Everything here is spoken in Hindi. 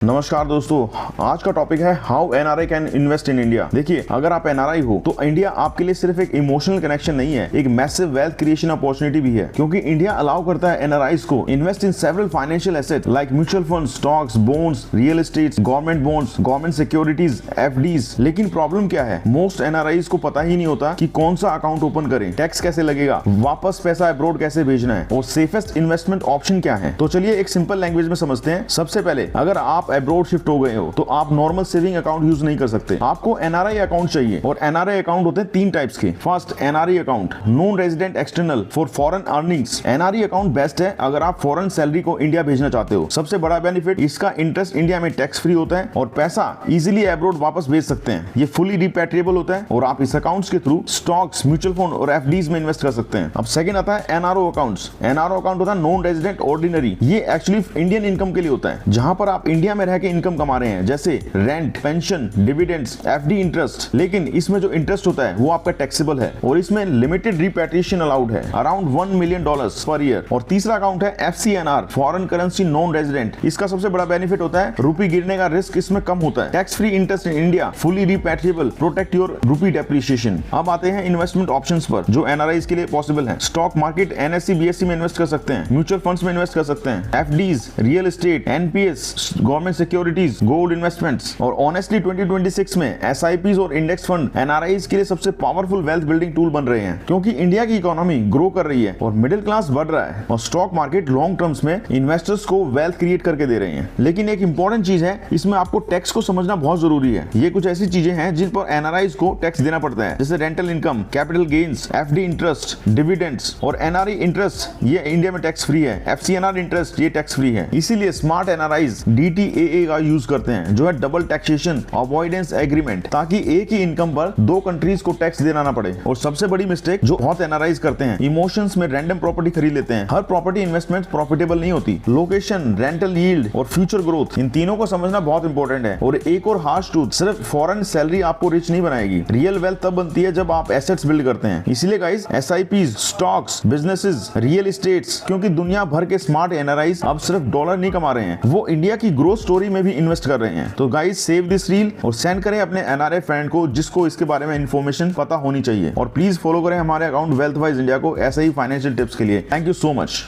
नमस्कार दोस्तों, आज का टॉपिक है how NRI can invest in India. देखिए, अगर आप एनआरआई हो तो इंडिया आपके लिए सिर्फ एक इमोशनल कनेक्शन नहीं है, एक मैसिव वेल्थ क्रिएशन अपॉर्चुनिटी भी है, क्योंकि इंडिया अलाउ करता है एनआरआईज को invest in several financial asset like mutual funds, stocks, bonds, real estate, government bonds, government securities, FDs. लेकिन प्रॉब्लम क्या है, मोस्ट एनआरआईज को पता ही नहीं होता कि कौन सा अकाउंट ओपन करें, टैक्स कैसे लगेगा, वापस पैसा अब्रॉड कैसे भेजना है और सेफेस्ट इन्वेस्टमेंट ऑप्शन क्या है। तो चलिए एक सिंपल लैंग्वेज में समझते हैं। सबसे पहले, अगर आप अब्रॉड शिफ्ट हो गए हो तो आप नॉर्मल सेविंग अकाउंट यूज नहीं कर सकते, आपको एनआरआई अकाउंट चाहिए। और एनआरआई अकाउंट होते हैं तीन टाइप्स के। First, NRI account, non resident external for foreign earnings. NRI account best है अगर आप फॉरेन सैलरी को इंडिया भेजना चाहते हो। सबसे बड़ा बेनिफिट, इसका इंटरेस्ट इंडिया में टैक्स फ्री होता है और पैसा इजीली अब्रॉड वापस भेज सकते हैं। ये फुली रिपैट्रिएबल होता है और आप इस अकाउंट्स के थ्रू स्टॉक्स, म्यूचुअल फंड और एफडीज में इन्वेस्ट कर सकते हैं। अब सेकंड आता है एनआरओ अकाउंट्स। एनआरओ अकाउंट होता है नॉन रेजिडेंट ऑर्डिनरी। ये एक्चुअली इंडियन इनकम के लिए होता है, जहां पर आप इंडिया में रह के इनकम कमा रहे हैं, जैसे rent, pension, dividends, FD interest. लेकिन इसमें जो इंटरेस्ट होता है वो आपका टैक्सेबल है और इसमें लिमिटेड रिपैट्रिएशन अलाउड है, अराउंड $1 million पर ईयर। और तीसरा अकाउंट है FCNR, foreign currency non resident. इसका सबसे बड़ा बेनिफिट होता है रूपी गिरने का रिस्क इसमें कम होता है, tax free interest in India, fully repatriable, protect your rupee depreciation. अब आते हैं इन्वेस्टमेंट ऑप्शंस पर जो एनआरआईज के लिए पॉसिबल है। स्टॉक मार्केट, एनएससी, बीएससी में इन्वेस्ट कर सकते हैं, म्यूचुअल फंड्स में इन्वेस्ट कर सकते हैं, FDs, real estate, NPS, government securities, gold investments. और ऑनेस्टली 2026 में एसआईपीज और इंडेक्स फंड एनआरआईज के लिए सबसे पावरफुल वेल्थ बिल्डिंग टूल बन रहे हैं, क्योंकि इंडिया की इकोनॉमी ग्रो कर रही है और मिडिल क्लास बढ़ रहा है और स्टॉक मार्केट लॉन्ग टर्म्स में इन्वेस्टर्स को वेल्थ क्रिएट करके दे रहे हैं। लेकिन एक इंपॉर्टेंट चीज है, इसमें आपको टैक्स को समझना बहुत जरूरी है। ये कुछ ऐसी चीजें हैं जिन पर एनआरआईज को टैक्स देना पड़ता है, जैसे rental income, capital gains, FD interest, dividends और एनआरई इंटरेस्ट। ये इंडिया में टैक्स फ्री है। एफसीएनआर इंटरेस्ट ये टैक्स फ्री है। इसीलिए स्मार्ट एनआरआईज डीटीएए का यूज करते हैं, जो है डबल टैक्सेशन अवॉइडेंस एग्रीमेंट, ताकि एक ही इनकम पर दो कंट्रीज को टैक्स देना ना पड़े। और सबसे बड़ी मिस्टेक जो बहुत एनआरआईज करते हैं, इमोशंस में रैंडम प्रॉपर्टी खरीद लेते हैं। हर प्रॉपर्टी इन्वेस्टमेंट प्रॉफिटेबल नहीं होती। लोकेशन, रेंटल यील्ड और फ्यूचर ग्रोथ, इन तीनों को समझना बहुत इंपॉर्टेंट है। और एक और हार्श ट्रूथ, सिर्फ फॉरेन सैलरी आपको रिच नहीं बनाएगी। रियल वेल्थ तब बनती है जब आप एसेट्स बिल्ड करते हैं। इसीलिए guys, SIPs, stocks, businesses, real estates, क्योंकि दुनिया भर के स्मार्ट एनआरआईज अब सिर्फ डॉलर नहीं कमा रहे हैं, वो इंडिया की ग्रोथ स्टोरी में भी इन्वेस्ट कर रहे हैं। तो गाइस, सेव दिस रील और सेंड करें अपने एनआरआई फ्रेंड को जिसको इसके बारे में इंफॉर्मेशन पता होनी चाहिए। और प्लीज फॉलो करें हमारे अकाउंट वेल्थ वाइज इंडिया को ऐसे ही फाइनेंशियल टिप्स के लिए। Thank you so much.